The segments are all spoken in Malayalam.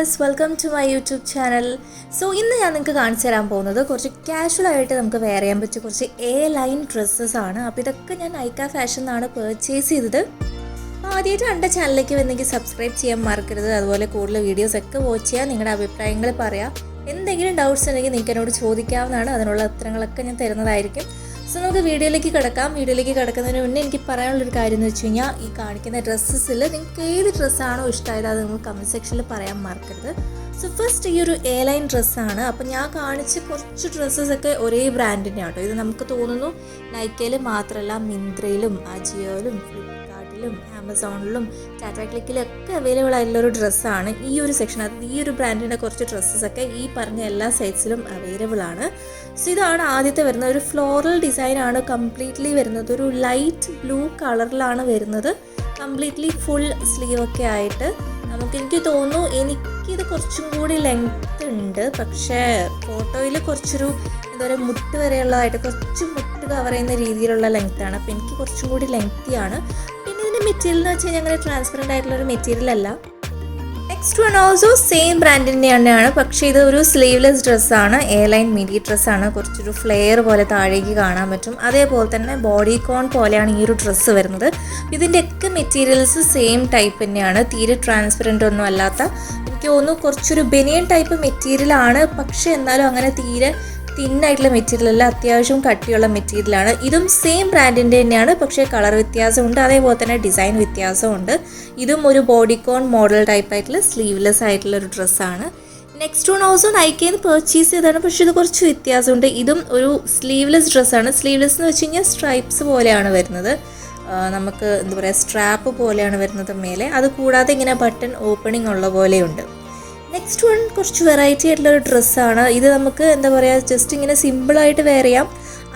Viewers, welcome to my YouTube channel. So ഇന്ന് ഞാൻ നിങ്ങൾക്ക് കാണിച്ചു തരാൻ പോകുന്നത് കുറച്ച് കാഷ്വലായിട്ട് നമുക്ക് വെയർ ചെയ്യാൻ പറ്റിയ കുറച്ച് ലൈൻ ഡ്രസ്സസ് ആണ്. അപ്പോൾ ഇതൊക്കെ ഞാൻ ഐക്ക ഫാഷൻ എന്നാണ് പർച്ചേസ് ചെയ്തത്. ആദ്യമായിട്ട് എൻ്റെ ചാനലിലേക്ക് വന്നെങ്കിൽ സബ്സ്ക്രൈബ് ചെയ്യാൻ മറക്കരുത്. അതുപോലെ കൂടുതൽ വീഡിയോസൊക്കെ വാച്ച് ചെയ്യുക, നിങ്ങളുടെ അഭിപ്രായങ്ങൾ പറയാം. എന്തെങ്കിലും ഡൗട്ട്സ് ഉണ്ടെങ്കിൽ നിങ്ങൾക്ക് എന്നോട് ചോദിക്കാവുന്നതാണ്. അതിനുള്ള ഉത്തരങ്ങളൊക്കെ ഞാൻ തരുന്നതായിരിക്കും. സോ നമുക്ക് വീഡിയോയിലേക്ക് കിടക്കുന്നതിന് മുന്നേ എനിക്ക് പറയാനുള്ളൊരു കാര്യം എന്ന് വെച്ച് കഴിഞ്ഞാൽ, ഈ കാണിക്കുന്ന ഡ്രസ്സസിൽ നിങ്ങൾക്ക് ഏത് ഡ്രസ്സാണോ ഇഷ്ടമായത് അത് നിങ്ങൾ കമൻറ്റ് സെക്ഷനിൽ പറയാൻ മറക്കരുത്. സോ ഫസ്റ്റ് ഈ ഒരു ലൈൻ ഡ്രസ്സാണ്. അപ്പോൾ ഞാൻ കാണിച്ച കുറച്ച് ഡ്രസ്സസൊക്കെ ഒരേ ബ്രാൻഡിൻ്റെ ആട്ടോ. ഇത് നമുക്ക് തോന്നുന്നു നൈക്കയിൽ മാത്രമല്ല, മിന്ത്രയിലും അജിയോയിലും ഫ്ലിപ്കാർട്ടിലും ആമസോണിലും ടാറ്റാ ക്ലിക്കിലും ഒക്കെ അവൈലബിൾ ആയിട്ടുള്ളൊരു ഡ്രസ്സാണ് ഈ ഒരു സെക്ഷൻ. അതായത് ഈ ഒരു ബ്രാൻഡിൻ്റെ കുറച്ച് ഡ്രസ്സസൊക്കെ ഈ പറഞ്ഞ എല്ലാ സൈസിലും അവൈലബിൾ ആണ്. സോ ഇതാണ് ആദ്യത്തെ വരുന്നത്. ഒരു ഫ്ലോറൽ ഡിസൈനാണ് കംപ്ലീറ്റ്ലി വരുന്നത്. ഒരു ലൈറ്റ് ബ്ലൂ കളറിലാണ് വരുന്നത്. കംപ്ലീറ്റ്ലി ഫുൾ സ്ലീവൊക്കെ ആയിട്ട് എനിക്ക് തോന്നുന്നു എനിക്കിത് കുറച്ചും കൂടി ലെങ്ത്ത് ഉണ്ട്. പക്ഷേ ഫോട്ടോയിൽ കുറച്ചൊരു എന്താ പറയുക, മുട്ട് വരെയുള്ളതായിട്ട് കുറച്ച് മുട്ട് കവർ ചെയ്യുന്ന രീതിയിലുള്ള ലെങ്ത്താണ്. അപ്പോൾ എനിക്ക് കുറച്ചും കൂടി ലെങ്ത്തിയാണ്. പിന്നെ ഇതിൻ്റെ മെറ്റീരിയൽ എന്ന് വെച്ച് കഴിഞ്ഞാൽ അങ്ങനെ ട്രാൻസ്പെറൻ്റ് ആയിട്ടുള്ളൊരു മെറ്റീരിയൽ അല്ല. നെക്സ്റ്റ് വൺ ഓൾസോ സെയിം ബ്രാൻഡിൻ്റെ തന്നെയാണ്. പക്ഷേ ഇത് ഒരു സ്ലീവ്ലെസ് ഡ്രസ്സാണ്. ലൈൻ മിഡി ഡ്രസ്സാണ്. കുറച്ചൊരു ഫ്ലെയർ പോലെ താഴേക്ക് കാണാൻ പറ്റും. അതേപോലെ തന്നെ ബോഡി കോൺ പോലെയാണ് ഈ ഒരു ഡ്രസ്സ് വരുന്നത്. ഇതിൻ്റെയൊക്കെ മെറ്റീരിയൽസ് സെയിം ടൈപ്പ് തന്നെയാണ്. തീരെ ട്രാൻസ്പെറൻ്റ് ഒന്നും അല്ലാത്ത, എനിക്ക് തോന്നുന്നു കുറച്ചൊരു ബനിയൻ ടൈപ്പ് മെറ്റീരിയലാണ്. പക്ഷേ എന്നാലും അങ്ങനെ തീരെ തിന്നായിട്ടുള്ള മെറ്റീരിയൽ അല്ല, അത്യാവശ്യം കട്ടിയുള്ള മെറ്റീരിയലാണ്. ഇതും സെയിം ബ്രാൻഡിൻ്റെ തന്നെയാണ്. പക്ഷേ കളർ വ്യത്യാസമുണ്ട്, അതേപോലെ തന്നെ ഡിസൈൻ വ്യത്യാസമുണ്ട്. ഇതും ഒരു ബോഡിക്കോൺ മോഡൽ ടൈപ്പ് ആയിട്ടുള്ള സ്ലീവ്ലെസ് ആയിട്ടുള്ള ഒരു ഡ്രസ്സാണ്. നെക്സ്റ്റ് വൺ ഓൾസോ നൈക്കയിൽ നിന്ന് പർച്ചേസ് ചെയ്തതാണ്. പക്ഷേ ഇത് കുറച്ച് വ്യത്യാസമുണ്ട്. ഇതും ഒരു സ്ലീവ്ലെസ് ഡ്രസ്സാണ്. സ്ലീവ്ലെസ് എന്ന് വെച്ച് കഴിഞ്ഞാൽ സ്ട്രൈപ്സ് പോലെയാണ് വരുന്നത്. നമുക്ക് എന്താ പറയുക, സ്ട്രാപ്പ് പോലെയാണ് വരുന്നത് മേലെ. അതുകൂടാതെ ഇങ്ങനെ ബട്ടൺ ഓപ്പണിംഗ് ഉള്ള പോലെയുണ്ട്. നെക്സ്റ്റ് വൺ കുറച്ച് വെറൈറ്റി ആയിട്ടുള്ളൊരു ഡ്രസ്സാണ്. ഇത് നമുക്ക് എന്താ പറയുക, ജസ്റ്റ് ഇങ്ങനെ സിമ്പിളായിട്ട് വെയർ ചെയ്യാം,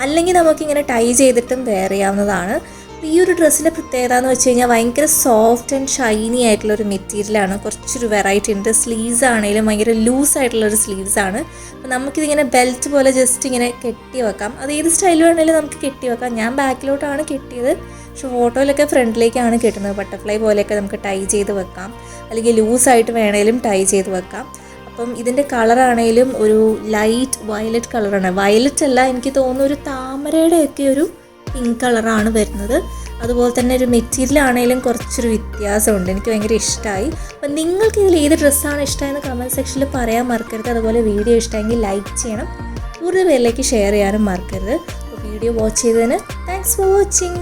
അല്ലെങ്കിൽ നമുക്കിങ്ങനെ ടൈ ചെയ്തിട്ടും വെയർ ചെയ്യാവുന്നതാണ്. ഈ ഒരു ഡ്രസ്സിൻ്റെ പ്രത്യേകത എന്ന് വെച്ച് കഴിഞ്ഞാൽ ഭയങ്കര സോഫ്റ്റ് ആൻഡ് ഷൈനി ആയിട്ടുള്ളൊരു മെറ്റീരിയലാണ്. കുറച്ചൊരു വെറൈറ്റി ഉണ്ട്. സ്ലീവ്സ് ആണെങ്കിലും ഭയങ്കര ലൂസ് ആയിട്ടുള്ളൊരു സ്ലീവ്സ് ആണ്. അപ്പോൾ നമുക്കിതിങ്ങനെ ബെൽറ്റ് പോലെ ജസ്റ്റ് ഇങ്ങനെ കെട്ടി വെക്കാം. അത് ഏത് സ്റ്റൈൽ വേണമെങ്കിലും നമുക്ക് കെട്ടി വെക്കാം. ഞാൻ ബാക്കിലോട്ടാണ് കെട്ടിയത്, പക്ഷേ ഫോട്ടോയിലൊക്കെ ഫ്രണ്ടിലേക്കാണ് കെട്ടുന്നത്. ബട്ടർഫ്ലൈ പോലെയൊക്കെ നമുക്ക് ടൈ ചെയ്ത് വെക്കാം, അല്ലെങ്കിൽ ലൂസായിട്ട് വേണമെങ്കിലും ടൈ ചെയ്ത് വെക്കാം. അപ്പം ഇതിൻ്റെ കളറാണെങ്കിലും ഒരു ലൈറ്റ് വയലറ്റ് കളറാണ്. വയലറ്റ് അല്ല, എനിക്ക് തോന്നുന്നു ഒരു താമരയുടെയൊക്കെ ഒരു പിങ്ക് കളറാണ് വരുന്നത്. അതുപോലെ തന്നെ ഒരു മെറ്റീരിയൽ ആണെങ്കിലും കുറച്ചൊരു വ്യത്യാസമുണ്ട്. എനിക്ക് ഭയങ്കര ഇഷ്ടമായി. അപ്പം നിങ്ങൾക്ക് ഇതിൽ ഏത് ഡ്രസ്സാണ് ഇഷ്ടമായെന്ന് കമൻറ്റ് സെക്ഷനിൽ പറയാൻ മറക്കരുത്. അതുപോലെ വീഡിയോ ഇഷ്ടമെങ്കിൽ ലൈക്ക് ചെയ്യണം, കൂടുതൽ പേരിലേക്ക് ഷെയർ ചെയ്യാനും മറക്കരുത്. അപ്പോൾ വീഡിയോ വാച്ച് ചെയ്തതിന് താങ്ക്സ് ഫോർ വാച്ചിങ്.